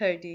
30।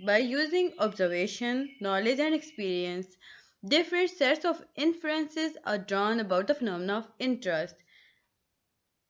by using observation, knowledge and experience, different sets of inferences are drawn about the phenomena of interest.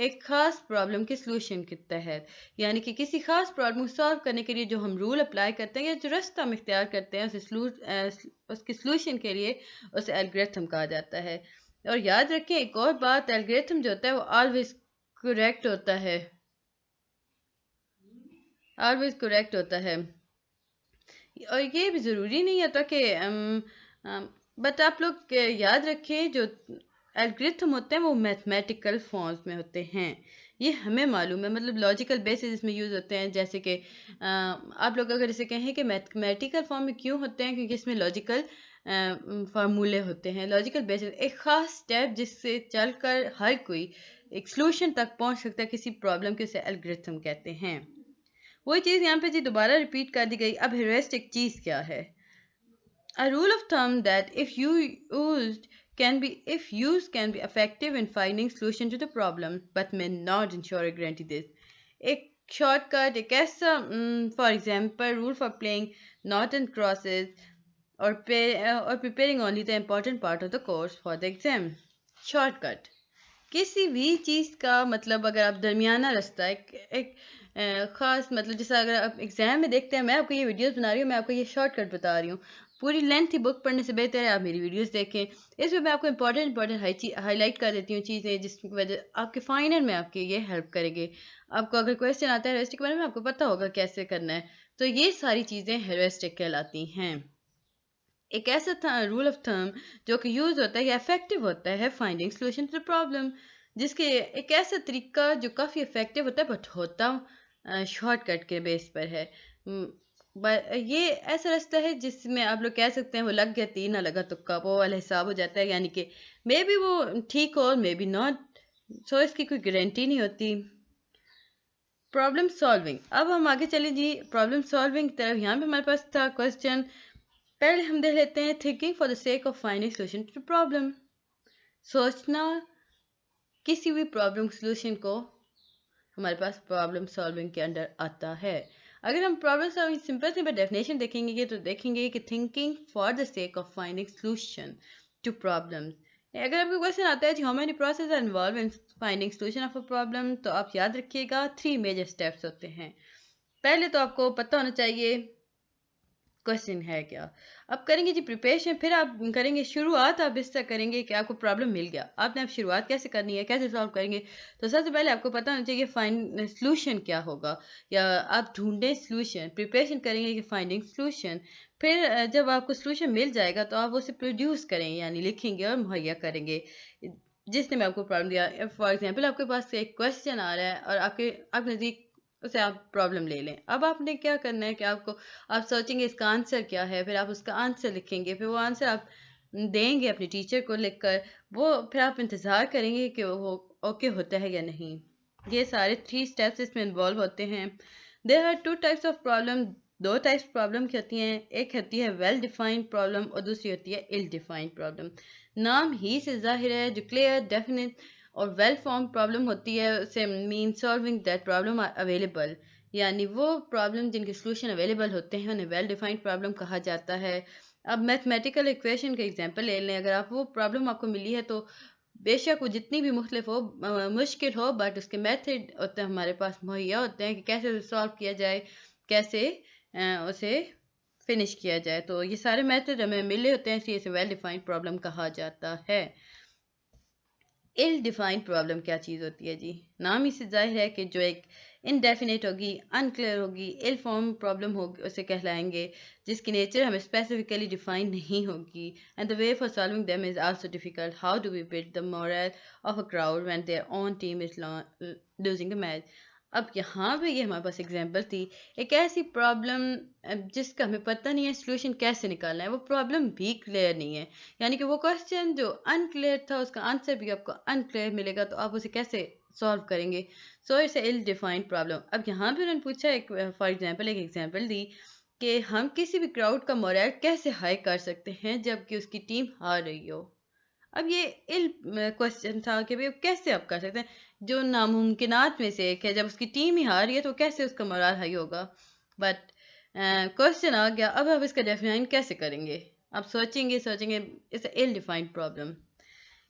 ایک خاص problem کے solution کے تحت، یعنی کہ کسی خاص پرابلم کو سالو کرنے کے لیے جو ہم رول اپلائی کرتے ہیں یا جو رستہ ہم اختیار کرتے ہیں اس کے سلوشن کے لیے اسے الگورتھم کہا جاتا ہے۔ اور یاد رکھیں ایک اور بات، الگورتھم جو ہوتا ہے وہ آلویز کریکٹ ہوتا ہے، آلویز کریکٹ ہوتا ہے، اور یہ بھی ضروری نہیں ہوتا کہ بٹ آپ لوگ یاد رکھیں جو الگورتھم ہوتے ہیں وہ میتھمیٹیکل فارمز میں ہوتے ہیں، یہ ہمیں معلوم ہے، مطلب لاجیکل بیسز اس میں یوز ہوتے ہیں، جیسے کہ آپ لوگ اگر اسے کہیں کہ میتھمیٹیکل فارم میں کیوں ہوتے ہیں، کیونکہ اس میں لاجیکل فارمولے ہوتے ہیں، لاجیکل بیسز ایک خاص سٹیپ جس سے چل کر ہر کوئی ایک سلوشن تک پہنچ سکتا ہے کسی پرابلم کے، اسے الگورتھم کہتے ہیں۔ وہی چیز یہاں پہ جی دوبارہ ریپیٹ کر دی گئی۔ اب ہیورسٹک چیز کیا ہے؟ A rule of thumb that if used can be effective in finding solution to the problem but may not ensure a guarantee this. ایک شارٹ کٹ، ایک ایسا for example role for playing nought and crosses اور preparing only the important part of the course for the exam. Shortcut کسی بھی چیز کا مطلب، اگر آپ درمیانہ رستہ ایک خاص مطلب، جیسا اگر آپ ایگزام میں دیکھتے ہیں، میں آپ کو یہ ویڈیوز بنا رہی ہوں، میں آپ کو یہ شارٹ کٹ بتا رہی ہوں، پوری لینتھ ہی بک پڑھنے سے بہتر ہے آپ میری ویڈیوز دیکھیں، اس میں آپ کو امپورٹنٹ ہائی لائٹ کر دیتی ہوں چیزیں، جس کی وجہ آپ کے فائنل میں آپ کے یہ ہیلپ کرے گے۔ آپ کو اگر کویسچن آتا ہے ہیورسٹک کے بارے میں، آپ کو پتہ ہوگا کیسے کرنا ہے، تو یہ ساری چیزیں ہیورسٹک کہلاتی ہیں۔ ایک ایسا رول آف تھم جو کہ یوز ہوتا ہے یا افیکٹو ہوتا ہے فائنڈنگ سولوشن ٹو پرابلم، جس کے ایک ایسا طریقہ جو کافی افیکٹو ہوتا ہے بٹ ہوتا شارٹ کٹ کے بیس پر ہے۔ یہ ایسا رستہ ہے جس میں آپ لوگ کہہ سکتے ہیں وہ لگ گیا تین نہ لگا تکا، وہ والا حساب ہو جاتا ہے، یعنی کہ مے بی وہ ٹھیک ہو مے بی ناٹ، سو اس کی کوئی گارنٹی نہیں ہوتی۔ پرابلم سالونگ، اب ہم آگے چلیں جی پرابلم سالونگ کی طرف۔ یہاں پہ ہمارے پاس تھا کوشچن، پہلے ہم دیکھ لیتے ہیں thinking for the sake of finding solution to problem, سوچنا کسی بھی پرابلم سولوشن کو ہمارے پاس پرابلم سالونگ کے انڈر آتا ہے۔ اگر ہم پرابلم سالونگ سمپل سی ڈیفینیشن دیکھیں گے تو دیکھیں گے کہ thinking for the sake of finding solution to problem. اگر آپ کو کوشچن آتا ہے how many process are involve in finding solution of a problem, تو آپ یاد رکھیے گا 3 میجر اسٹیپس ہوتے ہیں۔ پہلے تو آپ کو پتہ ہونا چاہیے کوشچن ہے کیا، اب کریں گے جی پریپریشن، پھر آپ کریں گے شروعات، آپ اس طرح کریں گے کہ آپ کو پرابلم مل گیا، آپ نے اب شروعات کیسے کرنی ہے، کیسے سالو کریں گے، تو سب سے پہلے آپ کو پتہ ہونا چاہیے سلوشن کیا ہوگا، یا آپ ڈھونڈیں سلوشن، پریپریشن کریں گے کہ فائنڈنگ سلوشن، پھر جب آپ کو سلوشن مل جائے گا تو آپ اسے پروڈیوس کریں، یعنی لکھیں گے اور مہیا کریں گے جس نے میں آپ کو پرابلم دیا۔ فار ایگزامپل آپ کے پاس ایک کوشچن آ رہا ہے اور آپ نزدیک اسے آپ پرابلم لے لیں، اب آپ نے کیا کرنا ہے کہ آپ سوچیں گے اس کا آنسر کیا ہے، پھر آپ اس کا آنسر لکھیں گے، پھر وہ آنسر آپ دیں گے اپنی ٹیچر کو لکھ کر، وہ پھر آپ انتظار کریں گے کہ وہ اوکے ہوتا ہے یا نہیں۔ یہ سارے 3 اسٹیپس اس میں انوالو ہوتے ہیں۔ There are 2 types of problem, 2 types problem کی ہوتی ہیں، ایک ہوتی ہے ویل ڈیفائنڈ پرابلم اور دوسری ہوتی ہے ill ڈیفائنڈ پرابلم۔ نام ہی سے ظاہر ہے جو کلیئر ڈیفینٹ اور ویل فارم پرابلم ہوتی ہے، اسے mean solving that problem are available, یعنی وہ پرابلم جن کے سلوشن اویلیبل ہوتے ہیں انہیں ویل ڈیفائنڈ پرابلم کہا جاتا ہے۔ اب میتھمیٹیکل ایکویشن کا ایگزامپل لے لیں، اگر آپ وہ پرابلم آپ کو ملی ہے تو بے شک وہ جتنی بھی مختلف ہو، مشکل ہو، بٹ اس کے میتھڈ ہوتے ہیں ہمارے پاس مہیا ہوتے ہیں کہ کیسے اسے سالو کیا جائے، کیسے اسے فنش کیا جائے، تو یہ سارے میتھڈ ہمیں ملے ہوتے ہیں، اس لیے اسے ویل ڈیفائنڈ پرابلم کہا جاتا ہے۔ ill ڈیفائنڈ پرابلم کیا چیز ہوتی ہے جی؟ نام ہی سے ظاہر ہے کہ جو ایک انڈیفینیٹ ہوگی، انکلیئر ہوگی، ill فارم پرابلم ہوگی، اسے کہلائیں گے، جس کی نیچر ہمیں اسپیسیفکلی ڈیفائن نہیں ہوگی۔ And the way for solving them is also difficult. How do we build the morale of a crowd when their own team is losing the match? اب یہاں پہ یہ ہمارے پاس ایگزامپل تھی ایک ایسی پرابلم جس کا ہمیں پتہ نہیں ہے سلوشن کیسے نکالنا ہے، وہ پرابلم بھی کلیئر نہیں ہے، یعنی کہ وہ کوشچن جو انکلیئر تھا اس کا آنسر بھی آپ کو انکلیئر ملے گا، تو آپ اسے کیسے سالو کریں گے؟ So it's a ill defined problem. اب یہاں پہ انہوں نے پوچھا ایک فار ایگزامپل ایک ایگزامپل دی کہ ہم کسی بھی کراؤڈ کا مورائل کیسے ہائی کر سکتے ہیں جب کہ اس کی ٹیم ہار رہی ہو۔ اب یہ کوشچن تھا کہ کیسے آپ کر سکتے ہیں، جو ناممکنات میں سے ایک ہے، جب اس کی ٹیم ہی ہار رہی ہے تو کیسے اس کا مورال ہائی ہوگا، بٹ کوشچن آ گیا، اب آپ اس کا ڈیفائن کیسے کریں گے؟ آپ سوچیں گے اس ill defined problem.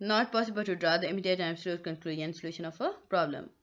Not possible to draw the immediate and absolute conclusion solution of a problem.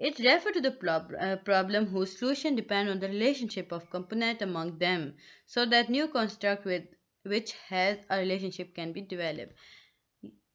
it refers to the problem whose solution depend on the relationship of component among them so that new construct with which has a relationship can be developed.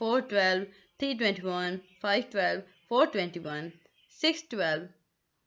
412, 321, 512, 421, 612.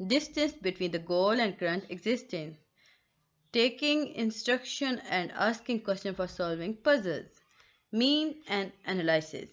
distance between the goal and current existence, taking instruction and asking question for solving puzzles. Mean and analysis.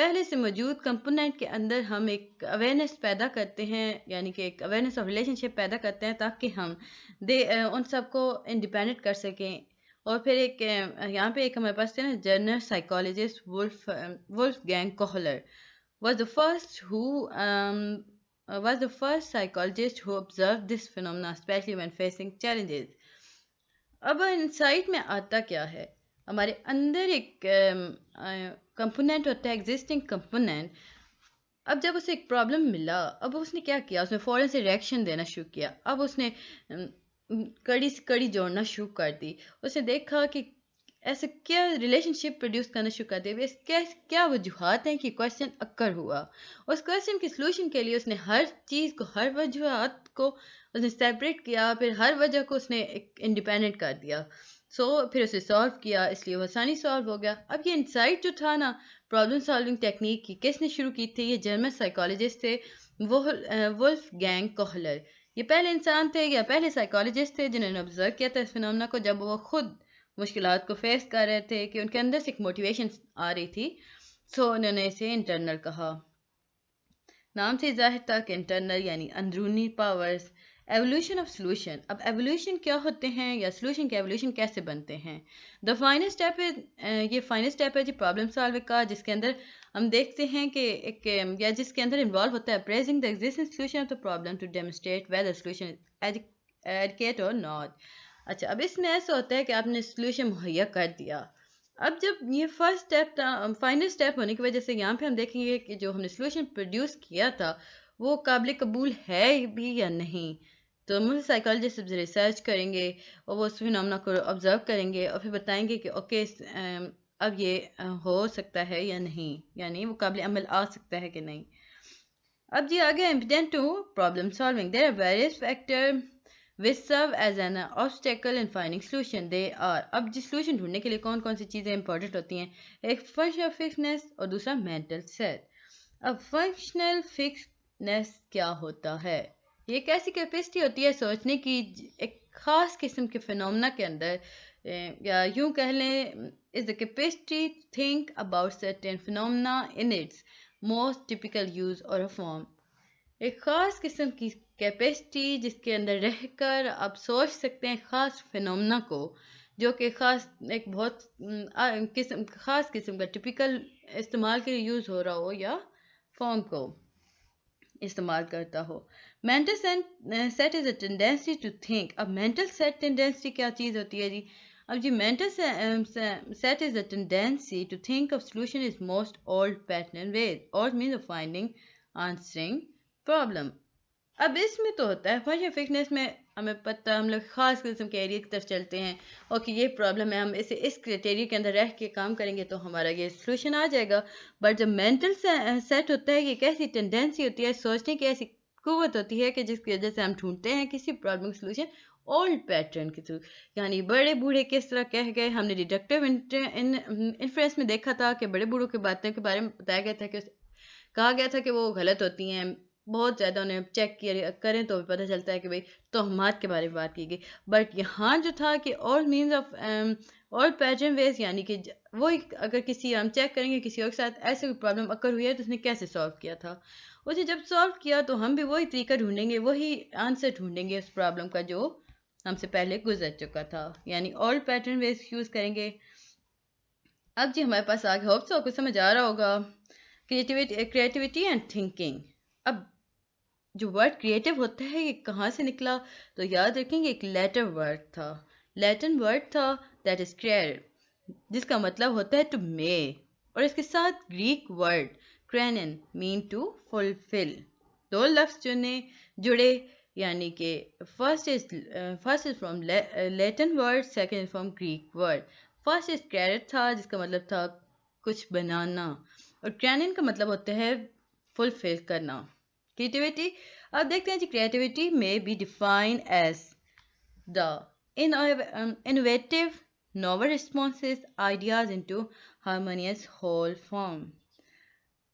پہلے سے موجود component کے اندر ہم ایک awareness پیدا کرتے ہیں، یعنی کہ ایک اویئرنیس آف ریلیشن شپ پیدا کرتے ہیں تاکہ ہم ان سب کو انڈیپینڈنٹ کر سکیں. اور پھر ایک یہاں پہ ایک ہمارے پاس تھے نا German psychologist Wolfgang Kohler was the first who was the first psychologist who observed this phenomena, especially when facing challenges. اب انسائٹ میں آتا کیا ہے؟ ہمارے اندر ایک کمپوننٹ ہوتا ہے، ایگزسٹنگ کمپوننٹ. اب جب اسے ایک پرابلم ملا، اب اس نے کیا کیا؟ اس نے فوراً سے ریئیکشن دینا شروع کیا. اب اس نے کڑی سے کڑی جوڑنا شروع کر دی. اس نے دیکھا کہ ایسے کیا ریلیشن شپ پروڈیوس کرنا شروع کر دے، کیا وجوہات ہیں کہ کویشچن اکر ہوا. اس کویشچن کے سلوشن کے لیے اس نے ہر چیز کو، ہر وجوہات کو اس نے سیپریٹ کیا، پھر ہر وجہ کو اس نے ایک انڈیپینڈنٹ کر دیا. پھر اسے سالو کیا، اس لیے وہ آسانی سالو ہو گیا. اب یہ انسائٹ جو تھا نا پرابلم سالونگ ٹیکنیک کی، کس نے شروع کی تھی؟ یہ جرمن سائیکالوجسٹ تھے ولف گینگ کوہلر. یہ پہلے انسان تھے یا پہلے سائیکالوجسٹ تھے جنہوں نے آبزرو کیا تھا اس فینومینا کو، جب وہ خود مشکلات کو فیس کر رہے تھے کہ ان کے اندر سے ایک موٹیویشن آ رہی تھی. انہوں نے اسے انٹرنل کہا. نام سے ظاہر تھا کہ انٹرنل یعنی اندرونی پاورز. Evolution of solution. اب ایولیوشن کیا ہوتے ہیں یا سلوشن کے ایولیوشن کیسے بنتے ہیں؟ دا فائنل اسٹیپ یہ فائنل اسٹیپ ہے جی پرابلم سالونگ کا، جس کے اندر ہم دیکھتے ہیں کہ ایک یا جس کے اندر انوالو ہوتا ہے praising the existing solution of the problem to demonstrate whether solution adequate or not. اچھا، اب اس میں ایسا ہوتا ہے کہ آپ نے سلوشن مہیا کر دیا. اب جب یہ فرسٹ اسٹیپ تھا، فائنل اسٹیپ ہونے کی وجہ سے یہاں پہ ہم دیکھیں گے کہ جو ہم نے سلوشن پروڈیوس کیا تھا وہ قابل قبول ہے بھی یا نہیں. تو ہم سائیکالوجسٹ ریسرچ کریں گے اور وہ اس فینومینا کو آبزرو کریں گے اور پھر بتائیں گے کہ اوکے اب یہ ہو سکتا ہے یا نہیں، یعنی وہ قابل عمل آ سکتا ہے کہ نہیں. اب جی آگے impediment to problem solving. There are various factor which serve as an obstacle in finding solution. They are. اب جس سلوشن ڈھونڈنے کے لیے کون کون سی چیزیں امپورٹنٹ ہوتی ہیں؟ ایک فنکشنل فکسنس اور دوسرا مینٹل سیٹ. اب فنکشنل فکسنس کیا ہوتا ہے؟ یہ ایک ایسی کیپیسٹی ہوتی ہے سوچنے کی ایک خاص قسم کے فینومینا کے اندر، یا یوں کہہ لیں is the capacity to think about certain phenomena in its most typical use or a form. ایک خاص قسم کی کیپیسٹی جس کے اندر رہ کر آپ سوچ سکتے ہیں خاص فینومینا کو، جو کہ ایک بہت خاص قسم کا ٹپیکل استعمال کے لیے یوز ہو رہا ہو یا فارم کو استعمال کرتا ہو. Mental set is a tendency to think. اب مینٹل سیٹ ٹینڈینسی کیا چیز ہوتی ہے جی؟ اب جی mental set is a tendency to think of solution is most old pattern ways or means of finding answering problem. اب اس میں تو ہوتا ہے فنکشنل فکسنس میں ہمیں پتہ، ہم لوگ خاص قسم کے ایریا کی طرف چلتے ہیں اور کہ یہ پرابلم ہے، ہم اسے اس کرائٹیریا کے اندر رہ کے کام کریں گے تو ہمارا یہ سلوشن آ جائے گا. بٹ جب مینٹل سیٹ ہوتا ہے، یہ ایک ایسی ٹینڈینسی ہوتی ہے، سوچنے کی ایسی قوت ہوتی ہے کہ جس کی وجہ سے ہم ڈھونڈتے ہیں کسی پرابلم کا سلوشن اولڈ پیٹرن کے تھرو. یعنی بڑے بوڑھے کس طرح کہہ گئے، ہم نے ڈیڈکٹیو انفرنس میں دیکھا تھا کہ بڑے بوڑھوں کی باتوں کے بارے میں بتایا گیا تھا کہ کہا گیا تھا کہ وہ غلط ہوتی ہیں. بہت زیادہ انہیں چیک کیا کریں تو پتہ چلتا ہے کہ بھئی توہمات کے بارے میں بات کی گئی. بٹ یہاں جو تھا کہ آل مینز آف آل پیٹرن ویز، یعنی کہ وہ اگر کسی ہم چیک کریں گے کسی اور کے ساتھ ایسے کوئی پرابلم اکر ہوئی ہے تو اس نے کیسے سالو کیا تھا، اسے جب سالو کیا تو ہم بھی وہی طریقہ ڈھونڈیں گے، وہی آنسر ڈھونڈیں گے اس پرابلم کا جو ہم سے پہلے گزر چکا تھا، یعنی آل پیٹرن ویز یوز کریں گے. اب جی ہمارے پاس آگے ہوپ سو کو سمجھ آ رہا ہوگا کریٹیوٹی اینڈ تھنکنگ. اب جو ورڈ کریٹیو ہوتا ہے یہ کہاں سے نکلا؟ تو یاد رکھیں گے ایک لیٹن ورڈ تھا دیٹ از کریئر، جس کا مطلب ہوتا ہے ٹو میک، اور اس کے ساتھ گریک ورڈ کرینن مین ٹو فلفل. دو لفظ جڑے، یعنی کہ first is from Latin word, second is from Greek word. First is کریئر تھا جس کا مطلب تھا کچھ بنانا، اور کرینن کا مطلب ہوتا ہے فلفل کرنا. کریٹیوٹی، اب دیکھتے ہیں جی کریٹیوٹی میں be define as the innovative novel responses ideas into harmonious whole form.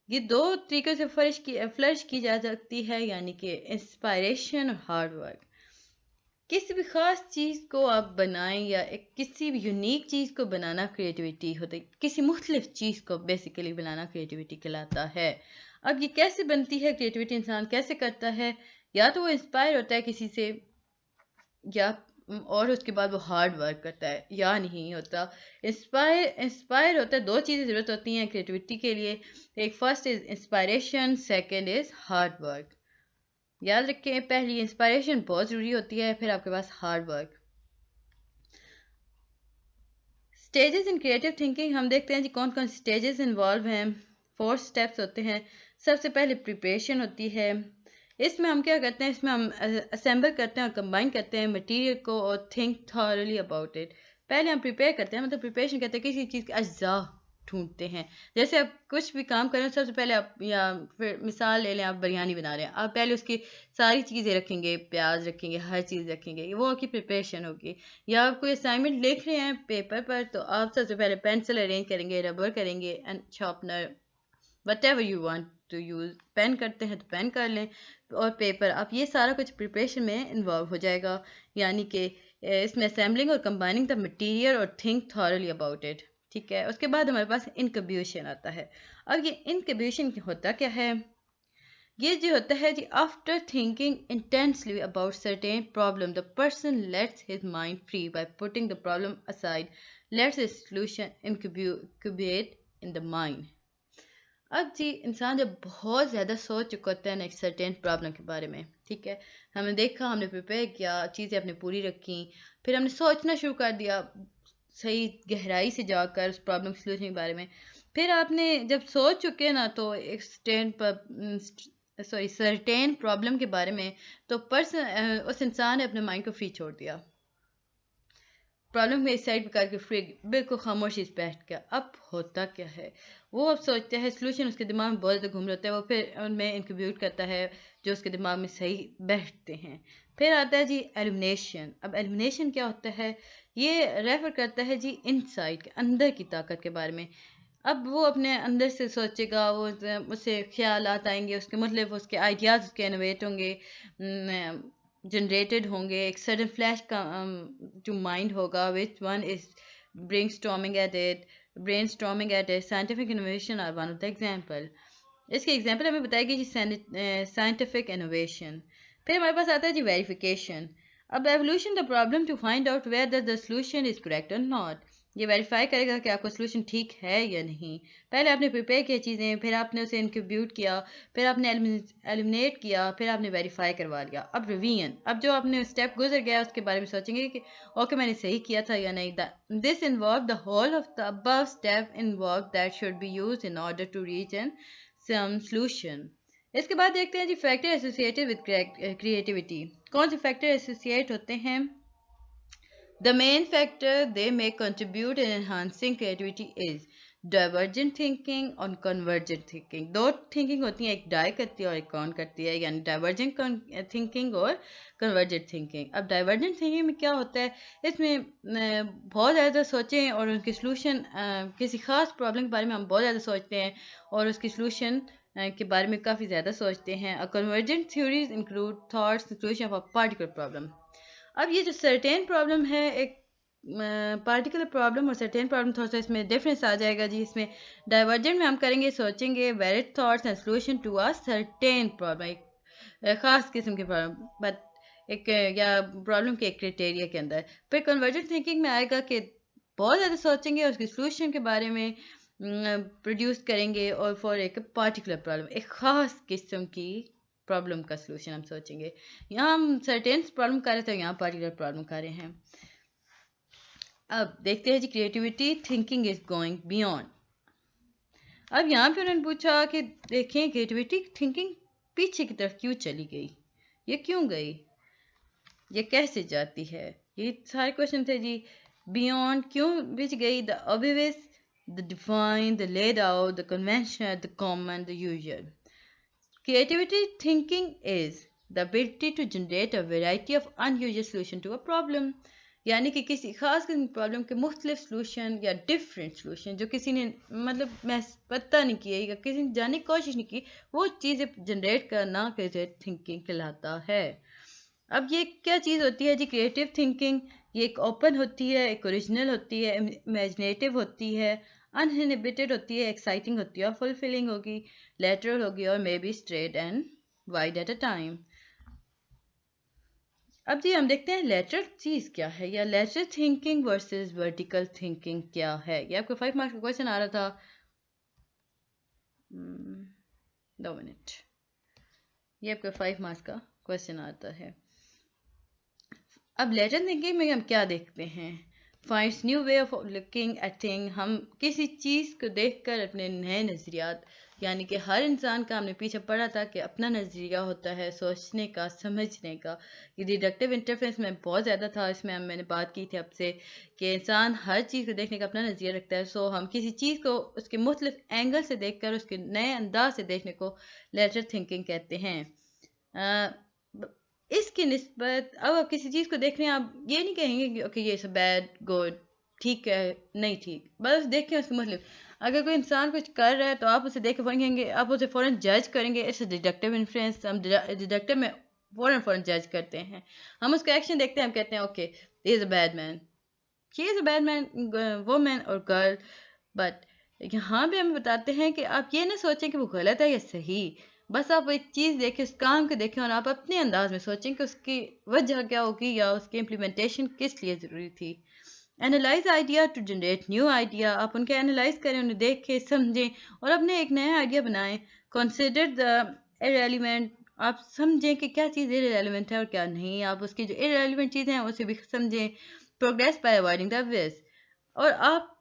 یہ دو طریقوں سے فلرش کی جا سکتی ہے، یعنی کہ انسپائریشن اور ہارڈ ورک. کسی بھی خاص چیز کو آپ بنائیں یا کسی بھی یونیک چیز کو بنانا کریٹیویٹی ہوتی ہے. کسی مختلف چیز کو بیسیکلی بنانا کریٹیویٹی کہلاتا ہے. اب یہ کیسے بنتی ہے کریٹیویٹی، انسان کیسے کرتا ہے؟ یا تو وہ انسپائر ہوتا ہے کسی سے، یا اور اس کے بعد وہ ہارڈ ورک کرتا ہے، یا نہیں ہوتا. انسپائر ہوتا ہے. دو چیزیں ضرورت ہوتی ہیں کریٹیویٹی کے لیے. ایک first is inspiration, second is hard work. یاد رکھیں پہلی انسپائریشن بہت ضروری ہوتی ہے، پھر آپ کے پاس hard work. Stages in creative thinking ہم دیکھتے ہیں جی کون کون سی اسٹیجز انوالو ہیں. 4 اسٹیپس ہوتے ہیں. سب سے پہلے پریپریشن ہوتی ہے. اس میں ہم کیا کرتے ہیں، اس میں ہم اسمبل کرتے ہیں اور کمبائن کرتے ہیں مٹیریل کو اور تھنک تھورلی اباؤٹ اٹ. پہلے ہم پریپیئر کرتے ہیں، مطلب پریپریشن کرتے ہیں، کسی چیز کے اجزاء ڈھونڈتے ہیں. جیسے آپ کچھ بھی کام کریں سب سے پہلے آپ، یا پھر مثال لے لیں آپ بریانی بنا رہے ہیں، آپ پہلے اس کی ساری چیزیں رکھیں گے، پیاز رکھیں گے، ہر چیز رکھیں گے، وہ آپ کی پریپریشن ہوگی. یا آپ کوئی اسائنمنٹ لکھ رہے ہیں پیپر پر، تو آپ سب سے پہلے پینسل ارینج کریں گے، ربر کریں گے and sharpener, whatever you want to use. Pen کرتے ہیں تو پین کر لیں، اور پیپر. آپ یہ سارا کچھ پریپریشن میں انوالو ہو جائے گا. یعنی کہ اس میں اسمبلنگ اور کمبائننگ دا مٹیریل اور تھنک تھورلی اباؤٹ اٹ. ٹھیک ہے. اس کے بعد ہمارے پاس انکبیوشن آتا ہے. اب یہ انکبیوشن ہوتا کیا ہے؟ یہ جو ہوتا ہے جی after thinking intensely about certain problem the person lets his mind free by putting the problem aside, lets a solution incubate in the mind. اب جی انسان جب بہت زیادہ سوچ چکا ہوتا ہے نا ایک سرٹین پرابلم کے بارے میں، ٹھیک ہے، ہم نے دیکھا، ہم نے پریپیئر کیا، چیزیں اپنے پوری رکھی، پھر ہم نے سوچنا شروع کر دیا صحیح گہرائی سے جا کر اس پرابلم سولوشن کے بارے میں. پھر آپ نے جب سوچ چکے نا تو ایک سرٹین پرابلم کے بارے میں، تو اس انسان نے اپنے مائنڈ کو فری چھوڑ دیا، پرابلم میں اس سائڈ پہ کر کے فری بالکل خاموشی سے بیٹھ گیا. اب ہوتا کیا ہے، وہ اب سوچتا ہے سولوشن، اس کے دماغ میں بہت زیادہ گھوم رہا ہوتا ہے، وہ پھر ان میں انکیوبیٹ کرتا ہے جو اس کے دماغ میں صحیح بیٹھتے ہیں. پھر آتا ہے جی ایلیمنیشن. اب ایلیمنیشن کیا ہوتا ہے؟ یہ ریفر کرتا ہے جی انسائٹ کے اندر کی طاقت کے بارے میں. اب وہ اپنے اندر سے سوچے گا، وہ اس سے خیالات آئیں گے، اس کے مطلب اس کے آئیڈیاز اس کے انوویٹ ہوں گے، جنریٹڈ ہوں گے، ایک سڈن فلیش کا جو مائنڈ ہوگا، which one is brainstorming at a scientific innovation are one of the example. اس کی ایگزامپل ہمیں بتائے گی جی سائنٹیفک انوویشن. پھر ہمارے پاس آتا ہے جی ویریفیکیشن. اب evaluation the problem to find out whether the solution is correct or not. یہ ویریفائی کرے گا کہ آپ کا سولوشن ٹھیک ہے یا نہیں. پہلے آپ نے پریپیئر کیا چیزیں، پھر آپ نے اسے انکیوبیوٹ کیا، پھر آپ نے ایلیمنیٹ کیا، پھر آپ نے ویریفائی کروا لیا. اب ریویژن، اب جو آپ نے اسٹیپ گزر گیا اس کے بارے میں سوچیں گے کہ اوکے میں نے صحیح کیا تھا یا نہیں. This involve the whole of the above step involve that should be use in order to reach an some solution. اس کے بعد دیکھتے ہیں جی فیکٹر ایسوسیٹڈ ود کریٹیوٹی. کون سے فیکٹر ایسوسیٹ ہوتے ہیں؟ The main factor they may contribute in enhancing creativity is divergent thinking اور convergent thinking. دو thinking ہوتی ہیں، ایک ڈائی کرتی ہے اور ایک کون کرتی ہے، یعنی divergent thinking اور convergent thinking. اب divergent thinking میں کیا ہوتا ہے؟ اس میں بہت زیادہ سوچیں اور ان کے سلوشن، کسی خاص پرابلم کے بارے میں ہم بہت زیادہ سوچتے ہیں اور اس کی سلوشن کے بارے میں کافی زیادہ سوچتے ہیں. Convergent theories include thoughts and solution of a particular problem. اب یہ جو سرٹین پرابلم ہے، ایک پارٹیکولر پرابلم اور سرٹین پرابلم، تھوڑا سا اس میں ڈفرینس آ جائے گا جی. اس میں ڈائیورجنٹ میں ہم کریں گے، سوچیں گے valid thoughts and solution to a certain problem, ایک خاص قسم کے پرابلم، بٹ ایک یا پرابلم کے ایک کرائٹیریا کے اندر. پھر کنورجنٹ تھنکنگ میں آئے گا کہ بہت زیادہ سوچیں گے اور اس کی سولوشن کے بارے میں پروڈیوس کریں گے، اور فار ایک پارٹیکولر پرابلم، ایک خاص قسم کی پرابلم کا سولوشن ہم سوچیں گے. یہاں ہم سرٹین پرابلم کر رہے تھے، یہاں پارٹیکولر پرابلم کر رہے ہیں. اب دیکھتے ہیں جی creativity thinking is going beyond. اب یہاں پہ انہوں نے پوچھا کہ دیکھیں کریٹیوٹی تھنکنگ پیچھے کی طرف کیوں چلی گئی، یہ کیوں گئی، یہ کیسے جاتی ہے، یہ سارے کوشچن تھے جی. بیونڈ کیوں بچ گئی؟ دا obvious, the defined, the laid out, the conventional, the common, the usual. Creativity thinking is the ability to generate a variety of unusual solutions to a problem. یعنی کہ کسی خاص قسم کی پرابلم کے مختلف سلوشن یا ڈفرینٹ سلوشن جو کسی نے مطلب پتہ نہیں کیا یا کسی نے جاننے کی کوشش نہیں کی، وہ چیزیں جنریٹ کرنا کریٹیو تھنکنگ کہلاتا ہے. اب یہ کیا چیز ہوتی ہے جی کریٹو تھنکنگ؟ یہ ایک اوپن ہوتی ہے، ایک اوریجنل ہوتی ہے، امیجنیٹو ہوتی ہے، انہنبیٹڈ ہوتی ہے، ایکسائٹنگ ہوتی ہے، اور فلفلنگ ہوگی، لیٹرل ہوگی، اور maybe straight and wide at a time. اب جی ہم دیکھتے ہیں لیٹرل چیز کیا ہے، یا lateral thinking versus vertical thinking کیا ہے. یہ آپ کو 5 مارکس کا کوشچن آ رہا تھا. 2 منٹ. یہ آپ کو 5 مارکس کا کوشچن آتا ہے. اب لیٹرل تھنکنگ میں ہم کیا دیکھتے ہیں؟ Finds new way of looking at thing. ہم کسی چیز کو دیکھ کر اپنے نئے نظریات، یعنی کہ ہر انسان کا ہم نے پیچھے پڑھا تھا کہ اپنا نظریہ ہوتا ہے سوچنے کا، سمجھنے کا. یہ ڈیڈکٹیو انٹرفیرنس میں بہت زیادہ تھا، اس میں میں نے بات کی تھی آپ سے کہ انسان ہر چیز کو دیکھنے کا اپنا نظریہ رکھتا ہے. سو ہم کسی چیز کو اس کے مختلف اینگل سے دیکھ کر اس کے نئے انداز سے دیکھنے کو لیٹرل تھنکنگ کہتے ہیں. اس کی نسبت اب آپ کسی چیز کو دیکھ رہے ہیں، آپ یہ نہیں کہیں گے کہ اوکے یہ سب بیڈ گڈ ٹھیک ہے نہیں ٹھیک، بس دیکھیں اس کا مطلب. اگر کوئی انسان کچھ کر رہا ہے تو آپ اسے دیکھ کے کہیں گے، آپ اسے فوراً جج کریں گے. It's a deductive influence. ہم ڈیڈکٹیو میں فوراً جج کرتے ہیں. ہم اس کا ایکشن دیکھتے ہیں، ہم کہتے ہیں okay he is a bad man, she is a bad man, woman or girl. But یہاں بھی ہمیں بتاتے ہیں کہ آپ یہ نہ سوچیں کہ وہ غلط ہے یا صحیح. بس آپ ایک چیز دیکھیں، اس کام کو دیکھیں، اور آپ اپنے انداز میں سوچیں کہ اس کی وجہ کیا ہوگی یا اس کی امپلیمنٹیشن کس لیے ضروری تھی. Analyse idea to generate new idea. آپ ان کے اینالائز کریں، انہیں دیکھیں، سمجھیں اور اپنے ایک نیا آئیڈیا بنائیں. Consider the irrelevant. آپ سمجھیں کہ کیا چیز ارریلیونٹ ہے اور کیا نہیں. آپ اس کی جو ارریلیونٹ چیزیں ہیں اسے بھی سمجھیں. پروگریس بائی اوائڈنگ دا ویز. اور آپ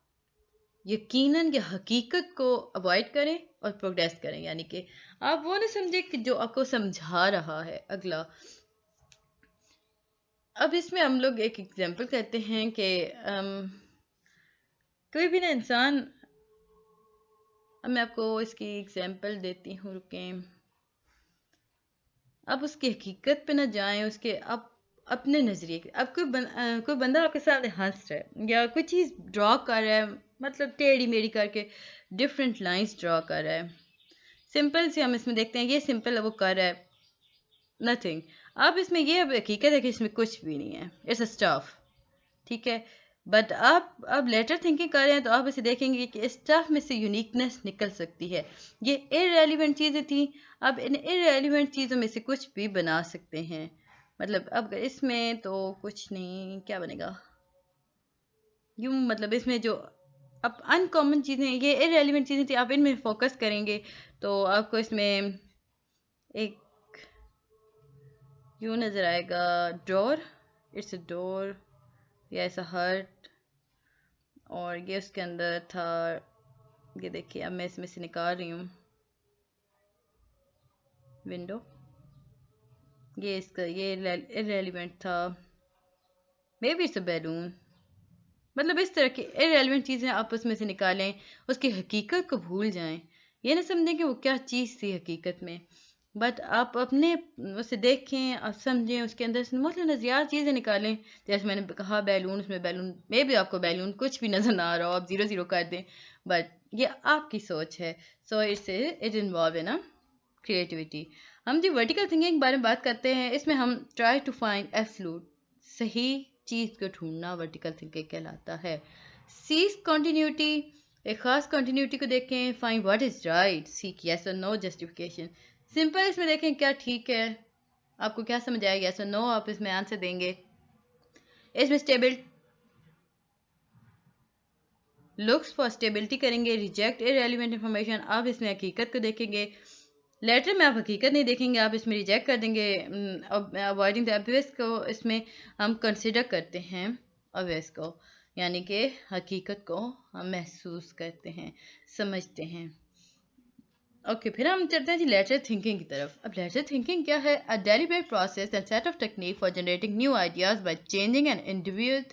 یقیناً یہ حقیقت کو اوائڈ کریں اور پروگریس کریں، یعنی کہ آپ وہ نہ سمجھیں کہ جو آپ کو سمجھا رہا ہے اگلا. اب اس میں ہم لوگ ایک ایگزامپل کہتے ہیں کہ کوئی بھی نا انسان، اب میں آپ کو اس کی ایگزامپل دیتی ہوں، رکیں. اب اس کی حقیقت پہ نہ جائیں، اس کے اب اپنے نظریے کے. اب کوئی بندہ آپ کے سامنے ہنس رہا ہے یا کوئی چیز ڈرا کر رہا ہے، مطلب ٹیڑھی میڑھی کر کے ڈفرینٹ لائنس ڈرا کر رہا ہے. سمپل سے ہم اس میں دیکھتے ہیں یہ سمپل ہے، وہ کر رہا ہے نتھنگ. اب اس میں یہ حقیقت ہے کہ اس میں کچھ بھی نہیں ہے، اٹس اے اسٹف، ٹھیک ہے. بٹ آپ اب لیٹر تھنکنگ کر رہے ہیں تو آپ اسے دیکھیں گے کہ اس اسٹف میں سے یونیکنیس نکل سکتی ہے. یہ ارریلیونٹ چیزیں تھیں، اب ان ارریلیونٹ چیزوں میں سے کچھ بھی بنا سکتے ہیں. مطلب اب اس میں تو کچھ نہیں، کیا بنے گا یوں، مطلب اس میں جو اب ان کامن چیزیں، یہ ارریلیونٹ چیزیں تھیں، آپ ان میں فوکس کریں گے تو آپ کو اس میں ایک یوں نظر آئے گا، ڈور، اٹس اے ڈور، یا ایسا ہرٹ، اور یہ اس کے اندر تھا. یہ دیکھیے اب میں اس میں سے نکال رہی ہوں ونڈو. یہ اس کا یہ ارریلیونٹ تھا، maybe it's a balloon. مطلب اس طرح کی ارریلیونٹ چیزیں آپ اس میں سے نکالیں، اس کی حقیقت کو بھول جائیں. یہ نہ سمجھیں کہ وہ کیا چیز تھی حقیقت میں، بٹ آپ اپنے اسے دیکھیں، آپ سمجھیں، اس کے اندر سے مختلف نظریات چیزیں نکالیں. جیسے میں نے کہا بیلون، اس میں بیلون، مے بی آپ کو بیلون کچھ بھی نظر نہ آ رہا ہو، آپ 0 کر دیں، بٹ یہ آپ کی سوچ ہے. So it involve in creativity. ہم جو ورٹیکل تھنکنگ کے بارے میں بات کرتے ہیں، اس میں ہم ٹرائی ٹو فائنڈ ایبسولوٹ، صحیح چیز کو ڈھونڈنا ورٹیکل تھنکنگ کہلاتا ہے. سیز کنٹینیوٹی، ایک خاص کنٹینیوٹی کو دیکھیں. فائنڈ واٹ از رائٹ، سیک یس اور نو جسٹیفیکیشن. سمپل اس میں دیکھیں کیا ٹھیک ہے، آپ کو کیا سمجھ آئے گا، یس اور نو آپ اس میں آنسر دیں گے. اس میں اسٹیبل لکس فار اسٹیبلٹی کریں گے. ریجیکٹ ارریلیونٹ انفارمیشن، آپ اس میں حقیقت کو دیکھیں گے. لیٹر میں آپ حقیقت نہیں دیکھیں گے، آپ اس میں ریجیکٹ کر دیں گے. اوائڈنگ دا ابویس کو اس میں ہم کنسیڈر کرتے ہیں ابویس کو، یعنی کہ حقیقت کو ہم محسوس کرتے ہیں، سمجھتے ہیں. اوکے پھر ہم چلتے ہیں جی لیٹر تھنکنگ کی طرف. اب لیٹر تھنکنگ کیا ہے؟ A deliberate process and set of technique for generating new ideas by changing an individual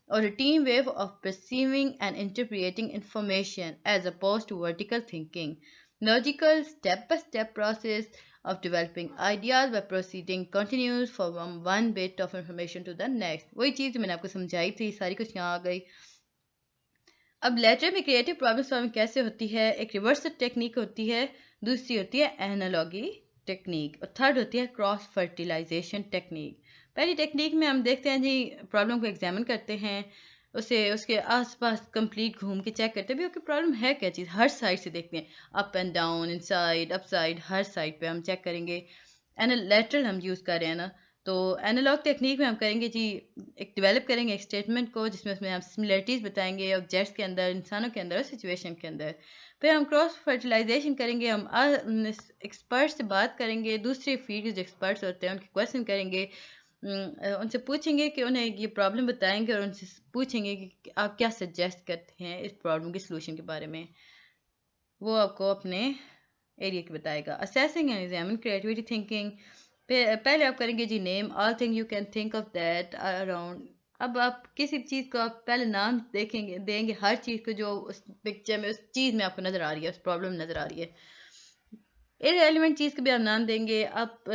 or routine way of perceiving and interpreting information, as opposed to vertical thinking. Logical, step-by-step process of developing ideas by proceeding continues from one bit of information to the next. وہی چیز جو میں نے آپ کو سمجھائی تھی، ساری کچھ یہاں آ گئی. اب لیٹر میں کریٹو پرابلم سالونگ کیسے ہوتی ہے؟ ایک ریورس ٹیکنیک ہوتی ہے، دوسری ہوتی ہے اینالوگی ٹیکنیک، اور تھرڈ ہوتی ہے کراس فرٹیلائزیشن ٹیکنیک. پہلی ٹیکنیک میں ہم دیکھتے ہیں جی پرابلم کو ایگزامن کرتے ہیں، اسے اس کے آس پاس کمپلیٹ گھوم کے چیک کرتے ہیں بھی اوکے پرابلم ہے کیا چیز، ہر سائڈ سے دیکھتے ہیں، up and down, in side, up side, Hare side پہ ہم چیک کریں گے. لیٹرل ہم یوز کر رہے ہیں نا، تو اینالاگ ٹیکنیک میں ہم کریں گے جی ایک ڈیولپ کریں گے ایک اسٹیٹمنٹ کو جس میں ہم سملیرٹیز بتائیں گے آبجیکٹس کے اندر، انسانوں کے اندر اور سچویشن کے اندر. پھر ہم کراس فرٹیلائزیشن کریں گے، ہم ایکسپرٹ سے بات کریں گے، دوسرے فیلڈ کے جو ایکسپرٹس ہوتے ہیں ان کے کویشچن کریں گے، ان سے پوچھیں گے کہ انہیں یہ پرابلم بتائیں گے اور ان سے پوچھیں گے کہ آپ کیا سجیسٹ کرتے ہیں اس پرابلم کے سلوشن کے بارے میں، وہ آپ کو اپنے ایریا کی بتائے گا. Assessing and examine creativity thinking, پہلے آپ کریں گے جی name all thing you can think of that around. اب آپ کسی چیز کو آپ پہلے نام دیکھیں گے، دیں گے ہر چیز کو جو اس پکچر میں اس چیز میں آپ کو نظر آ رہی ہے، اس پرابلم نظر آ رہی ہے. ارریلیونٹ چیز کو بھی آپ نام دیں گے. آپ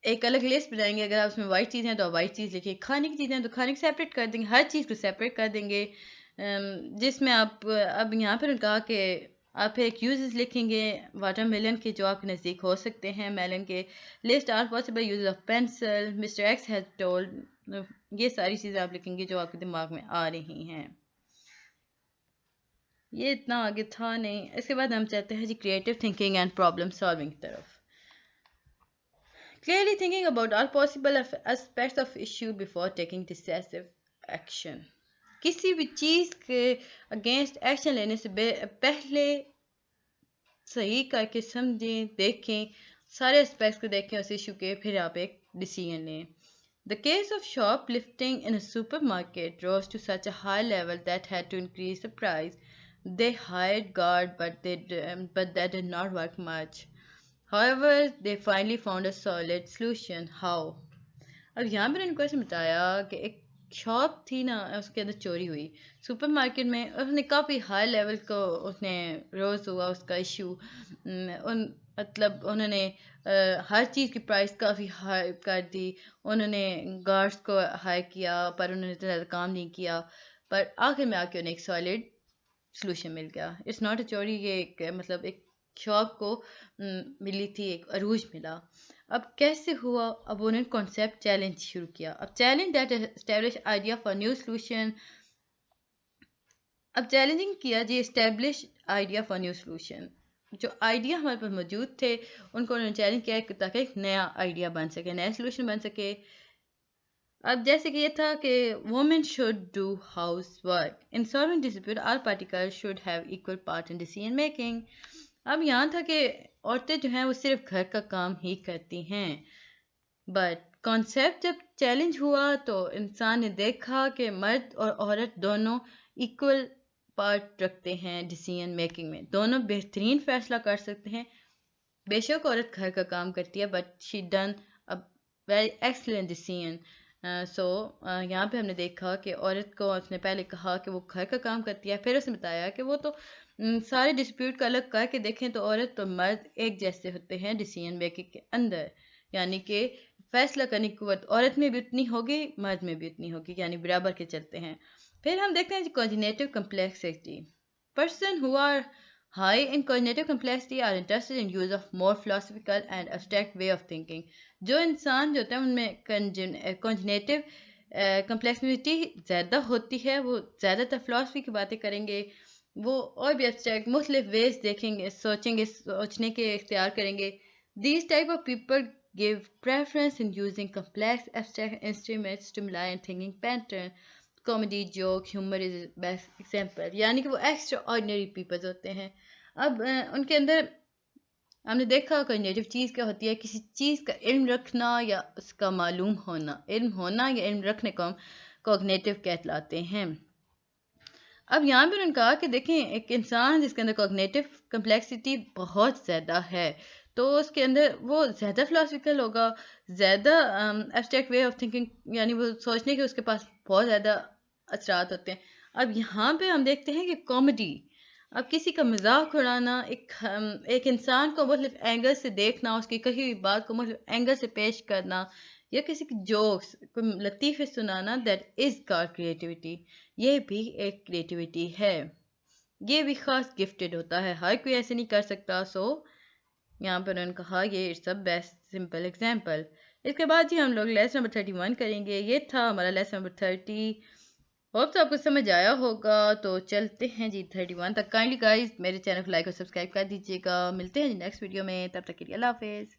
ایک الگ لسٹ بنائیں گے، اگر آپ اس میں وائٹ چیز ہیں تو آپ وائٹ چیز لکھیں، کھانے کی چیزیں ہیں تو کھانے کو سیپریٹ کر دیں گے، ہر چیز کو سیپریٹ کر دیں گے. جس میں آپ اب یہاں پر کہا کہ آپ پھر ایک یوزز لکھیں گے واٹر میلن کے جو آپ کے نزدیک ہو سکتے ہیں، میلن کے list are possible use of pencil, mister X has told, یہ ساری چیزیں آپ لکھیں گے جو آپ کے دماغ میں آ رہی ہیں. یہ اتنا آگے تھا نہیں. اس کے بعد ہم چاہتے ہیں جی creative thinking and problem solving کی طرف. Clearly thinking about all possible aspects of issue before taking decisive action. کسی بھی چیز کے اگینسٹ ایکشن لینے سے پہلے صحیح کر کے سمجھیں، دیکھیں، سارے اسپیکٹس کو دیکھیں اس ایشو کے، پھر آپ ایک ڈیسیژن لیں. The case of shoplifting in a supermarket rose to such a high level that had to increase the price. They hired guard, but that did not work much. However, they finally found a solid solution. How? اب یہاں پہ انہوں نے کوئی بتایا کہ ایک shop تھی نا، اس کے اندر چوری ہوئی سپر مارکیٹ میں. اس نے کافی ہائی لیول کو اس نے روز ہوا اس کا ایشو، مطلب انہوں نے ہر چیز کی پرائس کافی ہائی کر دی. انہوں نے گارڈس کو ہائی کیا پر انہوں نے زیادہ کام نہیں کیا، پر آخر میں آ کے انہیں ایک سالڈ سلوشن مل گیا. اٹس ناٹ اے چوری، یہ ایک مطلب ایک شاپ کو ملی تھی، ایک عروج ملا. اب کیسے ہوا؟ اب انہوں نے کانسیپٹ چیلنج شروع کیا. اب challenge that establish idea for new solution. اب چیلنجنگ کیا جی establish idea for new solution. جو آئیڈیا ہمارے پاس موجود تھے ان کو انہوں نے چیلنج کیا تاکہ ایک نیا آئیڈیا بن سکے، نیا سلوشن بن سکے. اب جیسے کہ یہ تھا کہ women should do housework. In solving dispute, all parties should have equal part in decision making. اب یہاں تھا کہ عورتیں جو ہیں وہ صرف گھر کا کام ہی کرتی ہیں، بٹ کانسیپٹ جب چیلنج ہوا تو انسان نے دیکھا کہ مرد اور عورت دونوں ایکول پارٹ رکھتے ہیں ڈیسیژن میکنگ میں، دونوں بہترین فیصلہ کر سکتے ہیں. بے شک عورت گھر کا کام کرتی ہے but she done a very excellent decision. So یہاں پہ ہم نے دیکھا کہ عورت کو اس نے پہلے کہا کہ وہ گھر کا کام کرتی ہے، پھر اس نے بتایا کہ وہ تو سارے ڈسپیوٹ کا الگ کر کے دیکھیں تو عورت تو مرد ایک جیسے ہوتے ہیں ڈیسیژن میکنگ کے اندر، یعنی کہ فیصلہ کرنے کی قوت عورت میں بھی اتنی ہوگی مرد میں بھی اتنی ہوگی، یعنی برابر کے چلتے ہیں. پھر ہم دیکھتے ہیں cognitive complexity. Person who are high in cognitive complexity are interested in use of more philosophical and abstract way of thinking. جو انسان جو ہوتا ہے ان میں cognitive complexity زیادہ ہوتی ہے، وہ زیادہ تر فلاسفی کی باتیں کریں گے، وہ اور بھی abstract مختلف ویز دیکھیں گے، سوچیں گے، سوچنے کے اختیار کریں گے. These type of people give preference in using complex abstract instruments, stimuli and thinking pattern. Comedy joke humour is best example, یعنی کہ وہ ایکسٹرا آرڈنری پیپلز ہوتے ہیں. اب ان کے اندر ہم نے دیکھا کوگنیٹو چیز کیا ہوتی ہے، کسی چیز کا علم رکھنا یا اس کا معلوم ہونا، علم ہونا یا علم رکھنے کو ہم کوگنیٹو کہلاتے ہیں. اب یہاں پہ انہوں نے کہا کہ دیکھیں ایک انسان جس کے اندر کوگنیٹو کمپلیکسٹی بہت زیادہ ہے تو اس کے اندر وہ زیادہ فلاسفیکل ہوگا، زیادہ ایبسٹریکٹ وے آف تھنکنگ، یعنی وہ سوچنے کے اس کے پاس بہت زیادہ اثرات ہوتے ہیں. اب یہاں پہ ہم دیکھتے ہیں کہ کامیڈی، اب کسی کا مذاق اڑانا، ایک انسان کو مختلف اینگل سے دیکھنا، اس کی کہی ہوئی بات کو مختلف اینگل سے پیش کرنا، یا کسی کی جوکس کوئی لطیفے سنانا، دیٹ از کالڈ کریٹیوٹی. یہ بھی ایک کریٹیوٹی ہے، یہ بھی خاص گفٹڈ ہوتا ہے، ہر کوئی ایسے نہیں کر سکتا. سو یہاں پر انہوں نے کہا یہ it's a best simple example. اس کے بعد جی ہم لوگ لیسن نمبر 31 کریں گے. یہ تھا ہمارا لیسن نمبر 30. ہوپ تو آپ کو سمجھ آیا ہوگا. تو چلتے ہیں جی 31 تک. کائنڈلی گائز میرے چینل کو لائک اور سبسکرائب کر دیجیے گا. ملتے ہیں جی نیکسٹ ویڈیو میں. تب تک کے لیے اللہ حافظ.